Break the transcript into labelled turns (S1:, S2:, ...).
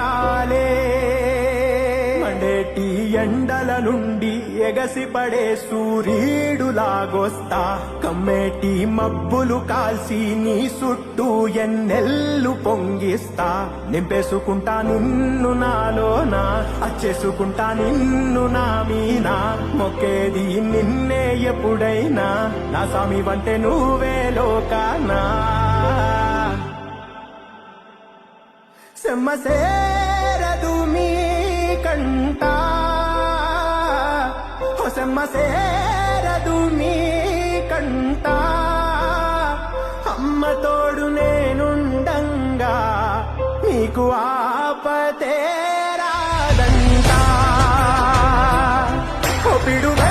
S1: ఉయ్యాలే మండేటి ఎండల నుండి ఎగసిపడే సూర్యుడులాగొస్తా కమ్మేటి మబ్బులు కాల్సి నీ చుట్టూ ఎన్నెల్లు పొంగిస్తా నింపేసుకుంటా నిన్ను నాలోనా అచ్చేసుకుంటా నిన్ను నా మీనా మొక్కేది నిన్నే ఎప్పుడైనా నా స్వామి వంటే నువ్వే లోకానా సెమ్మసేరదు మీ కంట సెమ్మసేరదు మీ కంట అమ్మ తోడు నేనుండంగా నీకు ఆపతే రాదంట పిడుగ